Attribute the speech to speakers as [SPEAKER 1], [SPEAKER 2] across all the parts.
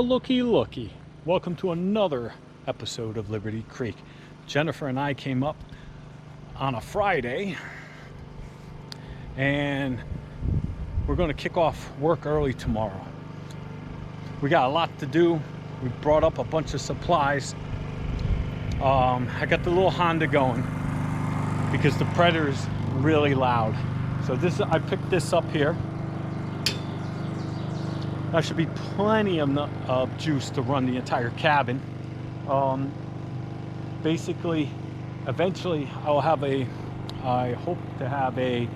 [SPEAKER 1] Well, looky. Welcome to another episode of Liberty Creek. Jennifer and I came up on a Friday and we're going to kick off work early tomorrow. We got a lot to do. We brought up a bunch of supplies. I got the little Honda going because the Predator's really loud. So I picked this up here. That should be plenty of juice to run the entire cabin. Basically, eventually I hope to have a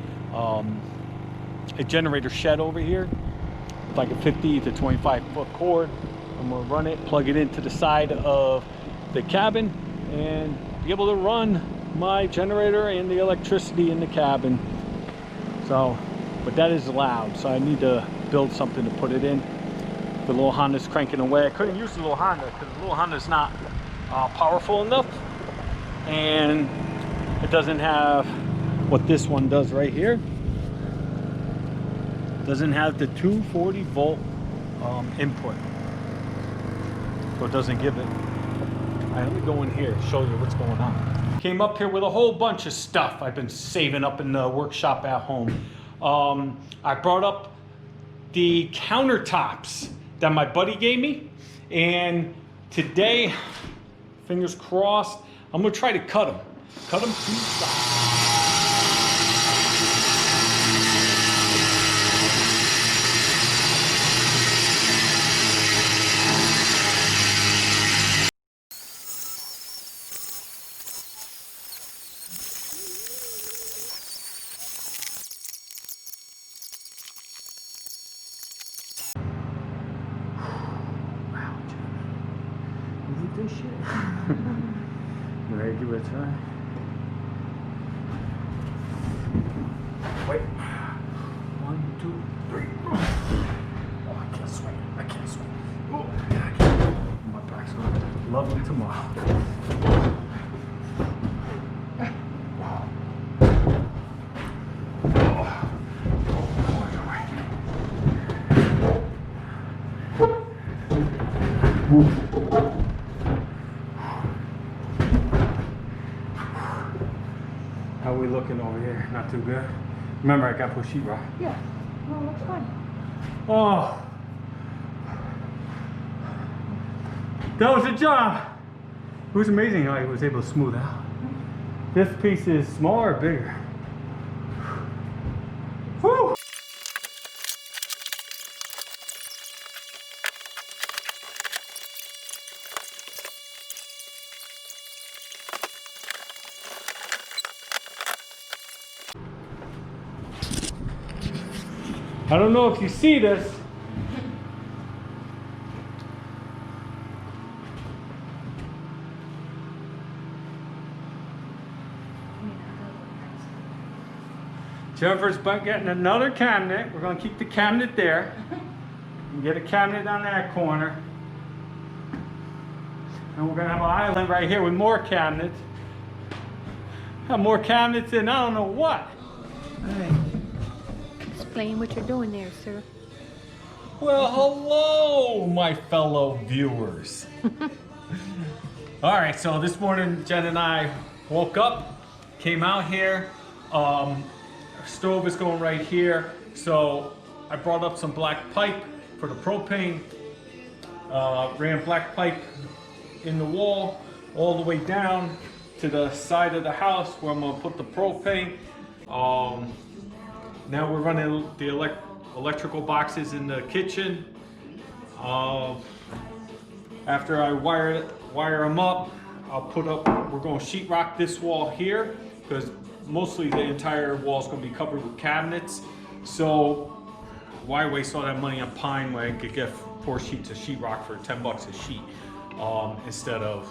[SPEAKER 1] generator shed over here, like a 50 to 25 foot cord. I'm gonna run it, plug it into the side of the cabin, and be able to run my generator and the electricity in the cabin. But that is loud, so I need to build something to put it in. The little Honda's cranking away. I couldn't use the little Honda because the little Honda's not powerful enough, and it doesn't have what this one does right here. It doesn't have the 240 volt input, so it doesn't give it. All right, let me go in here and show you what's going on. Came up here with a whole bunch of stuff I've been saving up in the workshop at home. I brought up the countertops that my buddy gave me, and today, fingers crossed, I'm gonna try to cut them to size. This shit. Ready to give it a try? Wait. 1, 2, 3. Oh, I can't swing. Oh, I can't. My back's going to love me tomorrow. How are we looking over here? Not too good. Remember, I got to put sheetrock.
[SPEAKER 2] Yeah, no, looks fine.
[SPEAKER 1] Oh, that was a job. It was amazing how he was able to smooth out. This piece is smaller or bigger? Whew. I don't know if you see this. Jennifer's getting another cabinet. We're going to keep the cabinet there. And get a cabinet on that corner. And we're going to have an island right here with more cabinets. Have more cabinets in I don't know what.
[SPEAKER 2] Alright. Explain what you're doing there, sir.
[SPEAKER 1] Well, hello, my fellow viewers. All right, so this morning, Jen and I woke up, came out here. Our stove is going right here. So I brought up some black pipe for the propane. Ran black pipe in the wall all the way down to the side of the house where I'm gonna put the propane. Now we're running the electrical boxes in the kitchen. After I wire them up, we're going to sheetrock this wall here because mostly the entire wall is going to be covered with cabinets. So why waste all that money on pine when I could get 4 sheets of sheetrock for $10 a sheet instead of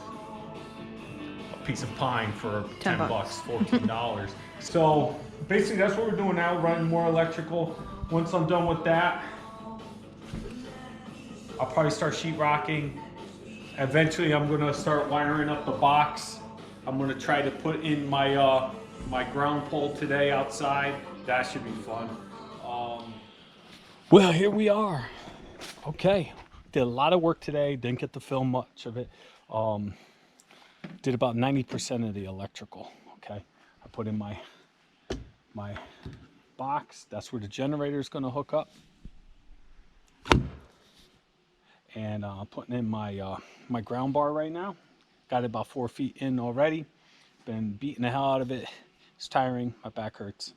[SPEAKER 1] a piece of pine for $10, $14. So basically that's what we're doing now, running more electrical. Once I'm done with that, I'll probably start sheetrocking. Eventually I'm gonna start wiring up the box. I'm gonna try to put in my my ground pole today outside. That should be fun. Well, here we are. Okay, Did a lot of work today, didn't get to film much of it. Did about 90% of the electrical, okay? I put in my box, that's where the generator is gonna hook up. And I'm putting in my my ground bar right now. Got it about 4 feet in already. Been beating the hell out of it. It's tiring, my back hurts.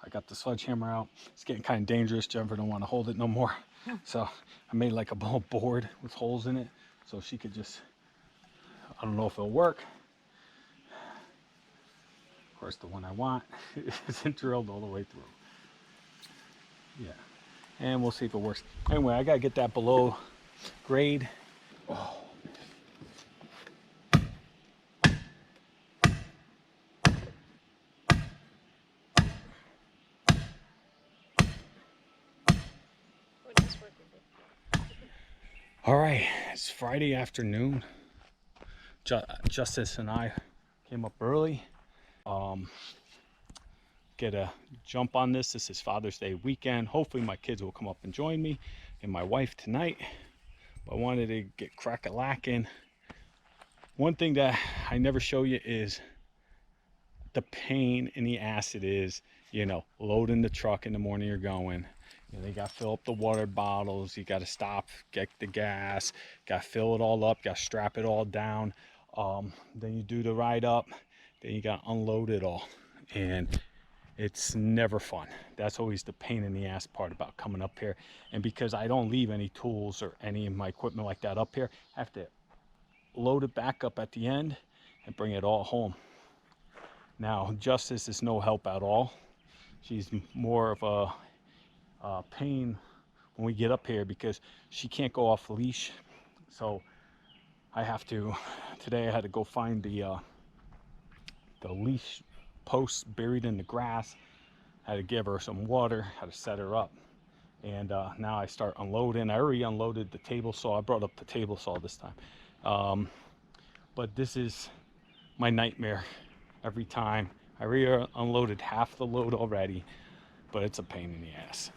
[SPEAKER 1] I got the sledgehammer out. It's getting kind of dangerous. Jennifer don't want to hold it no more. So I made like a board with holes in it so she could just, I don't know if it'll work. Of course, the one I want isn't drilled all the way through. Yeah, and we'll see if it works. Anyway, I gotta get that below grade. Oh. All right, it's Friday afternoon. Justice and I came up early. Get a jump on this. This is Father's Day weekend. Hopefully my kids will come up and join me and my wife tonight. But I wanted to get crack-a-lacking. One thing that I never show you is the pain in the ass it is, you know, loading the truck in the morning you're going. You know, you got to fill up the water bottles. You got to stop, get the gas, got to fill it all up, got to strap it all down. Then you do the ride up, then you got to unload it all. And it's never fun. That's always the pain in the ass part about coming up here. And because I don't leave any tools or any of my equipment like that up here, I have to load it back up at the end and bring it all home. Now, Justice is no help at all. She's more of a pain when we get up here because she can't go off leash. So I have to, today I had to go find the leash posts buried in the grass. I had to give her some water, had to set her up. And now I start unloading. I already unloaded the table saw. I brought up the table saw this time. But this is my nightmare every time. I already unloaded half the load already, but it's a pain in the ass.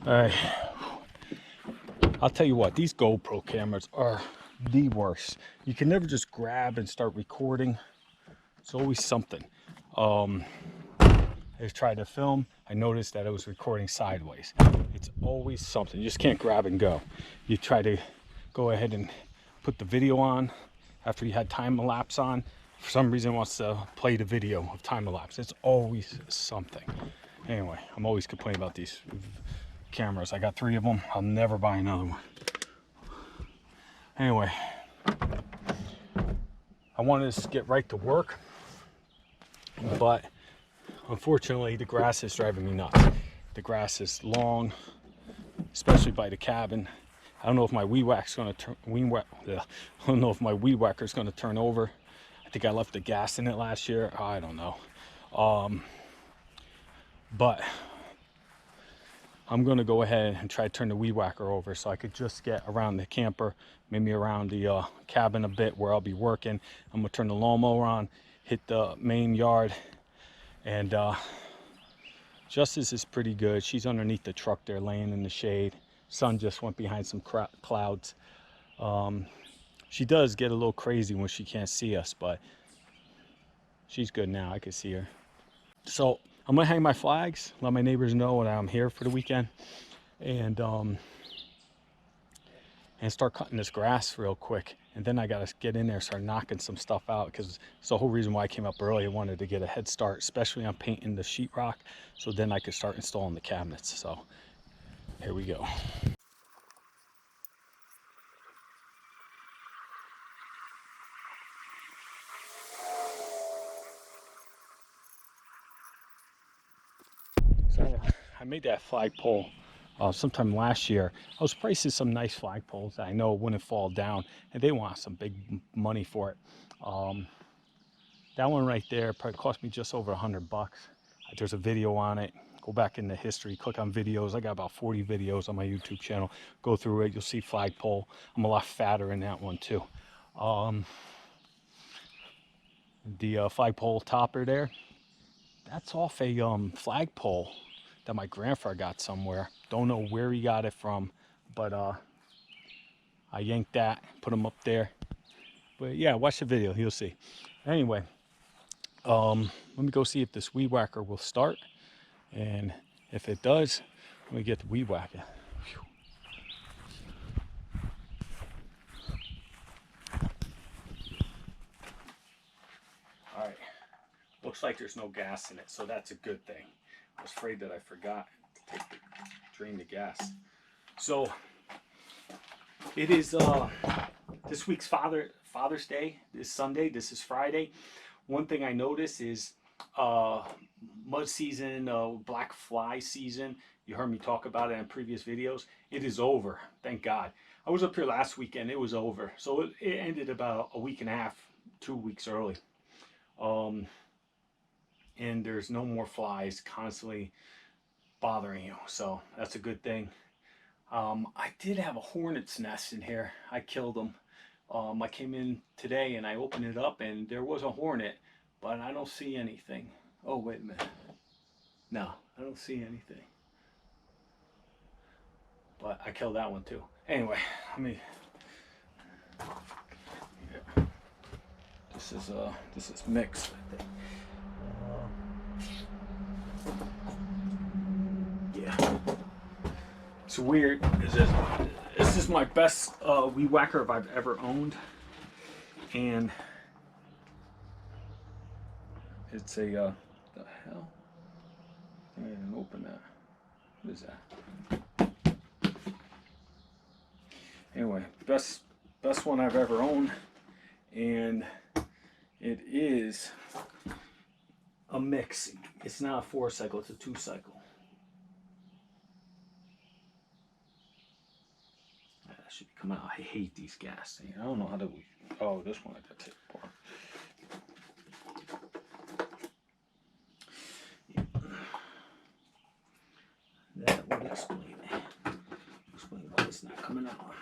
[SPEAKER 1] All right, I'll tell you what, these GoPro cameras are the worst. You can never just grab and start recording. It's always something. I just tried to film. I noticed that I was recording sideways. It's always something. You just can't grab and go. You try to go ahead and put the video on after you had time-lapse on. For some reason, it wants to play the video of time-lapse. It's always something. Anyway, I'm always complaining about these cameras. I got 3 of them. I'll never buy another one. Anyway, I wanted to get right to work, but unfortunately the grass is driving me nuts. The grass is long, especially by the cabin. I don't know if my weed whacker's going to turn. I don't know if my weed whacker's going to turn over. I think I left the gas in it last year. I don't know. But I'm going to go ahead and try to turn the weed whacker over so I could just get around the camper, maybe around the cabin a bit where I'll be working. I'm going to turn the lawnmower on, hit the main yard, and Justice is pretty good. She's underneath the truck there laying in the shade. sun just went behind some clouds. She does get a little crazy when she can't see us, but she's good now. I can see her. So I'm gonna hang my flags, let my neighbors know that I'm here for the weekend, and start cutting this grass real quick. And then I gotta get in there, start knocking some stuff out, because it's the whole reason why I came up early. I wanted to get a head start, especially on painting the sheetrock, so then I could start installing the cabinets. So here we go. So I made that flagpole sometime last year. I was pricing some nice flagpoles that I know wouldn't fall down, and they want some big money for it. That one right there probably cost me just over $100. There's a video on it. Go back in the history, click on videos. I got about 40 videos on my YouTube channel. Go through it, you'll see flagpole. I'm a lot fatter in that one too. The flagpole topper there, that's off a flagpole that my grandfather got somewhere. Don't know where he got it from, but I yanked that, put him up there. But yeah, watch the video, you'll see. Anyway, let me go see if this weed whacker will start, and if it does, let me get the weed whacker. All right, looks like there's no gas in it, so that's a good thing. I was afraid that I forgot to drain the gas. So it is this week's Father's Day, this Sunday. This is Friday. One thing I noticed is mud season, black fly season. You heard me talk about it in previous videos. It is over, thank God. I was up here last weekend, it was over. So it ended about a week and a half, 2 weeks early. And there's no more flies constantly bothering you, so that's a good thing. I did have a hornet's nest in here. I killed them. I came in today and I opened it up and there was a hornet, but I don't see anything. Oh, wait a minute. No, I don't see anything. But I killed that one too. Anyway, let me. Yeah. This is mixed, I think. Yeah. It's weird. This is my best weed whacker I've ever owned, and it's a the hell? I didn't open that. What is that? Anyway, best one I've ever owned, and it is a mix. It's not a 4-cycle, it's a 2-cycle. That should come out. I hate these gas things. I don't know how to. Oh, this one I got to take apart. That would explain it. Explain why it's not coming out.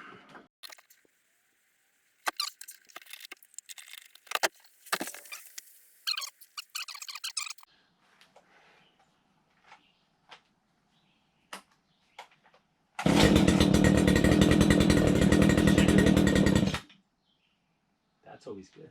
[SPEAKER 1] That's always good.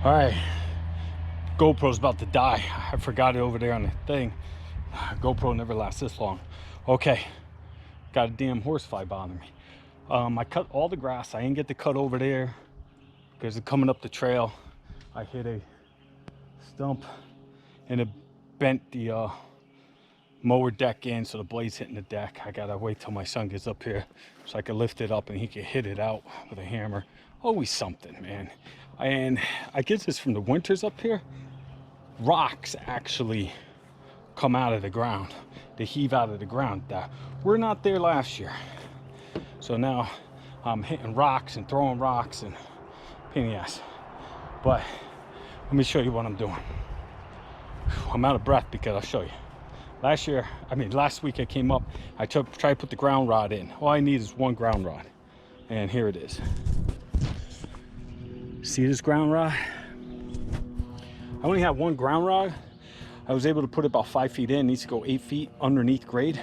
[SPEAKER 1] All right, GoPro's about to die. I forgot it over there on the thing. GoPro never lasts this long. Okay, got a damn horsefly bothering me. I cut all the grass. I didn't get to cut over there because coming up the trail, I hit a stump and it bent the mower deck in, so the blade's hitting the deck. I gotta wait till my son gets up here so I can lift it up and he can hit it out with a hammer. Always something, man. And I get this from the winters up here. Rocks actually come out of the ground. They heave out of the ground. We're not there last year. So now I'm hitting rocks and throwing rocks and pain in the ass. But let me show you what I'm doing. I'm out of breath because I'll show you. Last week I came up, I tried to put the ground rod in. All I need is one ground rod. And here it is. See this ground rod? I only have one ground rod. I was able to put it about 5 feet in. It needs to go 8 feet underneath grade.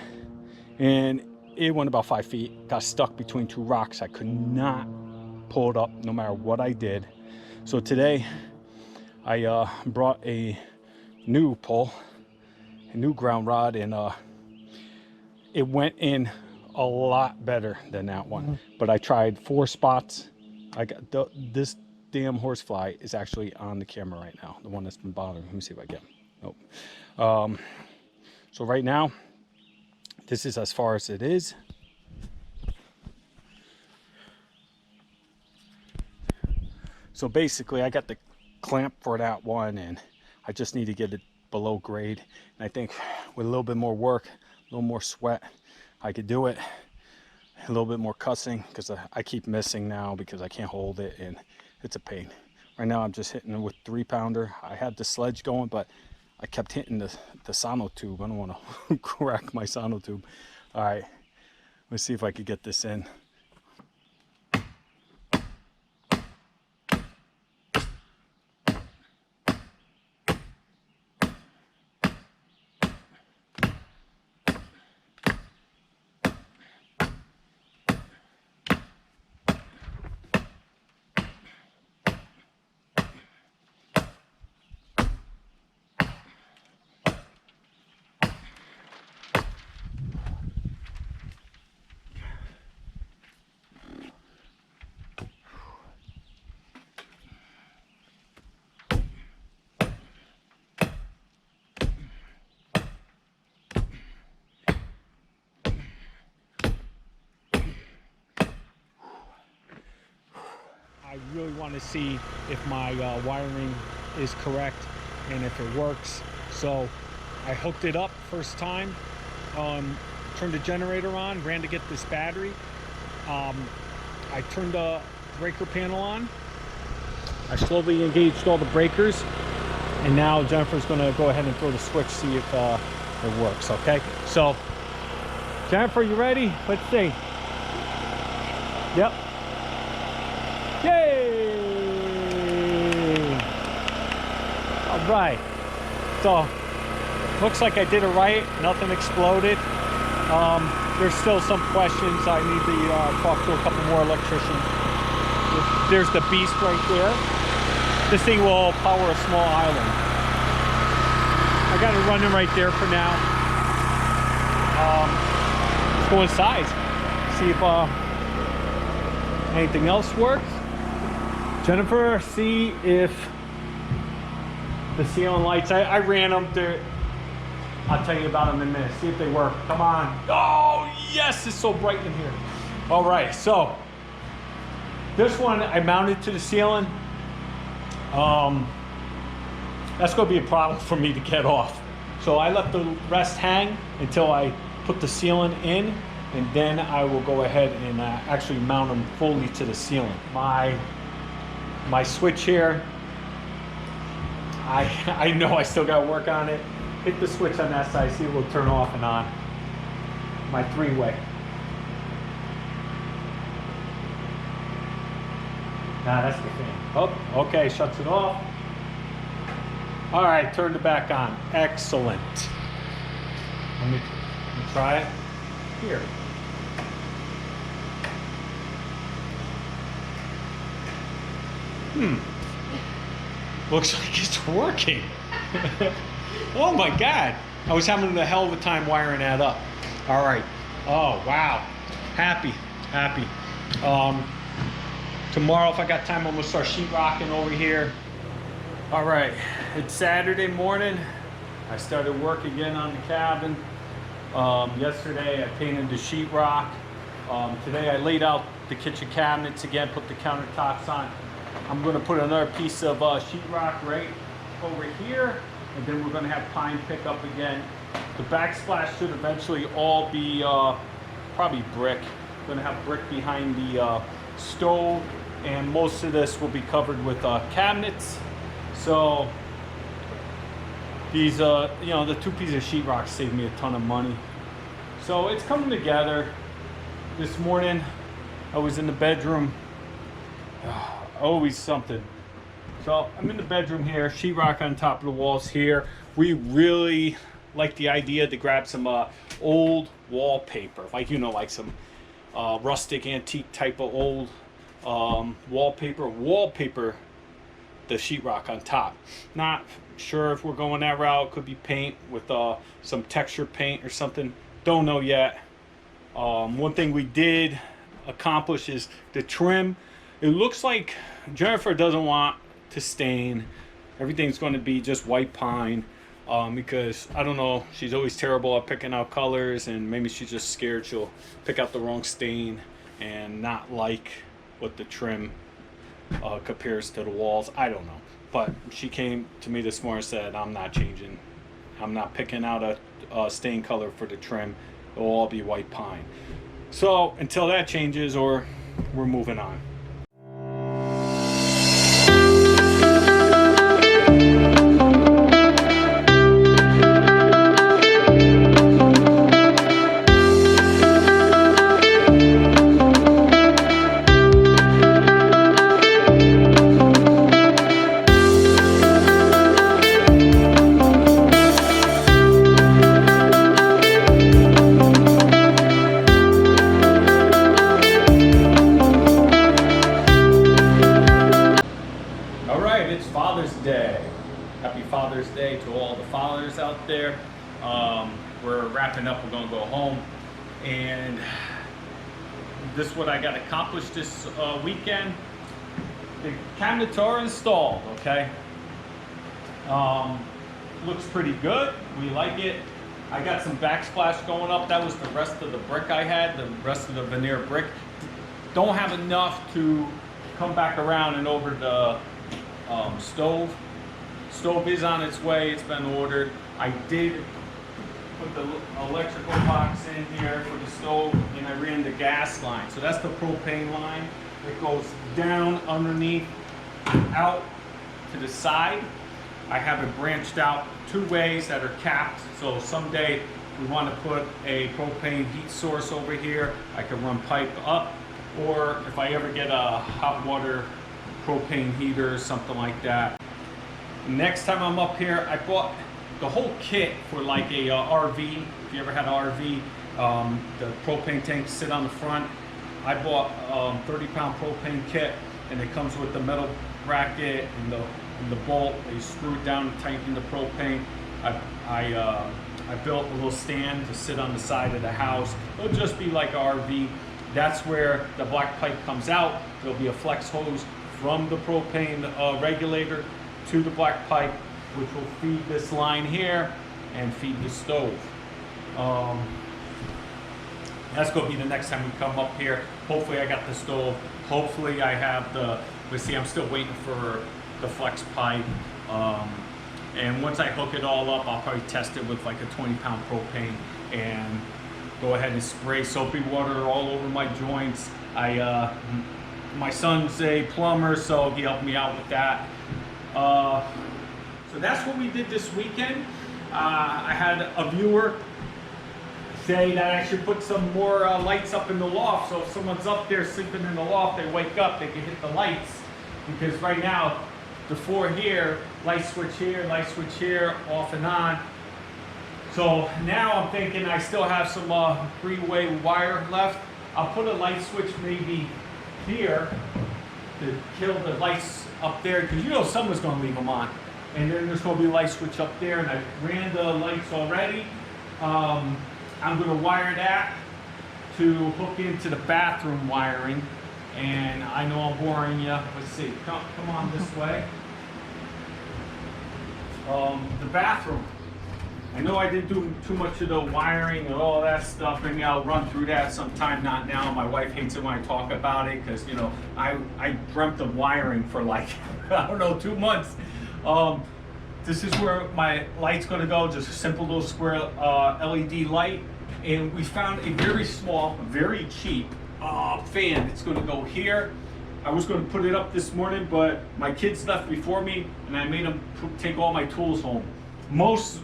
[SPEAKER 1] And it went about 5 feet, got stuck between two rocks. I could not pull it up no matter what I did. So today I brought a new pole, a new ground rod, and it went in a lot better than that one. But I tried 4 spots. I got this damn horsefly is actually on the camera right now, the one that's been bothering me. Let me see if I get him. Nope. So right now, this is as far as it is. So basically, I got the clamp for that one, and I just need to get it below grade. And I think with a little bit more work, a little more sweat, I could do it. A little bit more cussing, because I keep missing now because I can't hold it, and it's a pain. Right now I'm just hitting it with 3-pounder. I had the sledge going, but I kept hitting the sono tube. I don't want to crack my sono tube. All right, let's see if I could get this in. I really want to see if my wiring is correct and if it works. So I hooked it up first time, turned the generator on, ran to get this battery. I turned the breaker panel on. I slowly engaged all the breakers, and now Jennifer's going to go ahead and throw the switch, see if it works. Okay, so Jennifer, you ready? Let's see. Yep. Yay! All right. So looks like I did it right. Nothing exploded. There's still some questions. I need to talk to a couple more electricians. There's the beast right there. This thing will power a small island. I got it running right there for now. Let's go inside. See if anything else works. Jennifer, see if the ceiling lights, I ran them there. I'll tell you about them in a minute. See if they work. Come on. Oh, yes, it's so bright in here. All right, so this one I mounted to the ceiling. That's going to be a problem for me to get off. So I let the rest hang until I put the ceiling in, and then I will go ahead and actually mount them fully to the ceiling. My switch here, I know I still got to work on it. Hit the switch on that side, see it will turn off and on. My 3-way. Nah, that's the fan. Oh, okay, shuts it off. All right, turned it back on. Excellent. Let me try it. Here. Looks like it's working. Oh my God. I was having a hell of a time wiring that up. All right. Oh, wow. Happy. Tomorrow, if I got time, I'm gonna start sheetrocking over here. All right, it's Saturday morning. I started work again on the cabin. Yesterday, I painted the sheetrock. Today, I laid out the kitchen cabinets again, put the countertops on. I'm gonna put another piece of sheetrock right over here, and then we're gonna have pine pick up again. The backsplash should eventually all be probably brick. I'm gonna have brick behind the stove, and most of this will be covered with cabinets. So these, you know, the 2 pieces of sheetrock saved me a ton of money. So it's coming together. This morning, I was in the bedroom. Always something. So I'm in the bedroom here, sheetrock on top of the walls here. We really like the idea to grab some old wallpaper, like, you know, like some rustic antique type of old wallpaper the sheetrock on top. Not sure if we're going that route. Could be paint with some texture paint or something. Don't know yet. One thing we did accomplish is the trim. It looks like Jennifer doesn't want to stain. Everything's going to be just white pine, because I don't know, she's always terrible at picking out colors, and maybe she's just scared she'll pick out the wrong stain and not like what the trim compares to the walls. I don't know, but she came to me this morning and said, I'm not changing, I'm not picking out a stain color for the trim. It'll all be white pine. So until that changes, or we're moving on. Father's Day to all the fathers out there. We're wrapping up, we're gonna go home, and this is what I got accomplished this weekend. The cabinets are installed, okay? Looks pretty good, we like it. I got some backsplash going up. That was the rest of the brick I had, the rest of the veneer brick. Don't have enough to come back around and over the stove. Stove is on its way, it's been ordered. I did put the electrical box in here for the stove, and I ran the gas line. So that's the propane line. It goes down underneath, out to the side. I have it branched out 2 ways that are capped. So someday we want to put a propane heat source over here. I can run pipe up, or if I ever get a hot water propane heater or something like that. Next time I'm up here, I bought the whole kit for like a RV. If you ever had an RV, the propane tanks sit on the front. I bought 30-pound propane kit, and it comes with the metal bracket and the bolt. They screw it down and tighten the propane. I built a little stand to sit on the side of the house. It'll just be like an RV. That's where the black pipe comes out. There'll be a flex hose from the propane regulator to the black pipe, which will feed this line here and feed the stove. That's going to be the next time we come up here. Hopefully I got the stove. Hopefully I have the, let's see, I'm still waiting for the flex pipe. And once I hook it all up, I'll probably test it with like a 20-pound propane and go ahead and spray soapy water all over my joints. My son's a plumber, so he helped me out with that. So that's what we did this weekend. I had a viewer say that I should put some more lights up in the loft, so if someone's up there sleeping in the loft, they wake up, they can hit the lights. Because right now, the floor here, light switch here, off and on. So now I'm thinking I still have some 3-way wire left. I'll put a light switch maybe here, to kill the lights up there, because you know someone's going to leave them on. And then there's going to be a light switch up there, and I ran the lights already. I'm going to wire that to hook into the bathroom wiring. And I know I'm boring you. Let's see. Come on this way. The bathroom. I know I didn't do too much of the wiring and all that stuff. Maybe I'll run through that sometime. Not now. My wife hates it when I talk about it because, you know, I dreamt of wiring for like, I don't know, 2 months. This is where my light's going to go. Just a simple little square LED light. And we found a very small, very cheap fan. It's going to go here. I was going to put it up this morning, but my kids left before me, and I made them take all my tools home. Most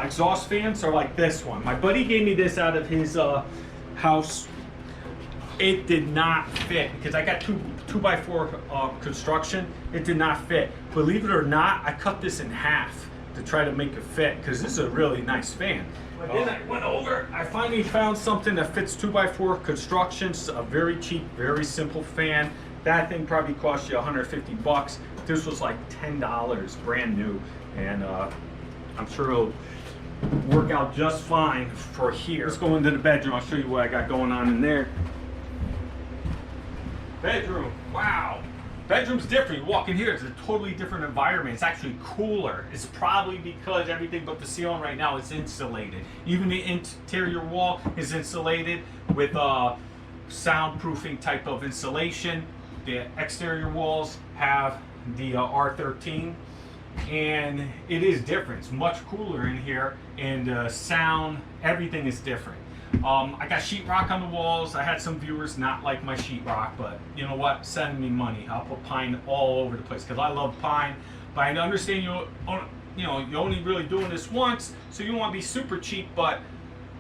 [SPEAKER 1] exhaust fans are like this one. My buddy gave me this out of his house. It did not fit because I got 2x4 construction. It did not fit. Believe it or not, I cut this in half to try to make it fit because this is a really nice fan. But then I went over, I finally found something that fits 2x4 construction. It's a very cheap, very simple fan. That thing probably cost you 150 bucks. This was like $10 brand new. And I'm sure it'll work out just fine for here. Let's go into the bedroom. I'll show you what I got going on in there. Bedroom, wow. Bedroom's different. You walk in here, it's a totally different environment. It's actually cooler. It's probably because everything but the ceiling right now is insulated. Even the interior wall is insulated with soundproofing type of insulation. The exterior walls have the R13, and it is different. It's much cooler in here, and sound, everything is different. I got sheetrock on the walls. I had some viewers not like my sheetrock, but you know what? Send me money. I'll put pine all over the place because I love pine. But I understand you're only really doing this once, so you don't want to be super cheap. But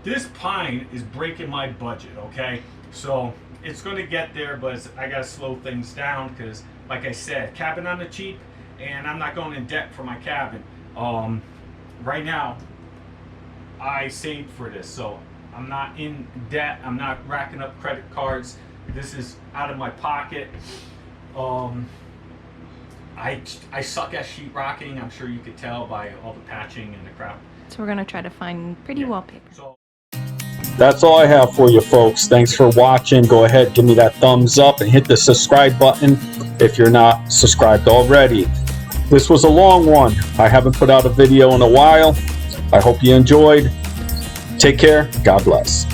[SPEAKER 1] this pine is breaking my budget. Okay, so it's going to get there, but I got to slow things down because, like I said, cabin on the cheap, and I'm not going in debt for my cabin. Right now, I saved for this, so I'm not in debt. I'm not racking up credit cards. This is out of my pocket. I suck at sheetrocking. I'm sure you could tell by all the patching and the crap.
[SPEAKER 2] So we're gonna try to find pretty wallpaper.
[SPEAKER 1] So
[SPEAKER 3] that's all I have for you, folks. Thanks for watching. Go ahead, give me that thumbs up and hit the subscribe button if you're not subscribed already. This was a long one. I haven't put out a video in a while. I hope you enjoyed. Take care. God bless.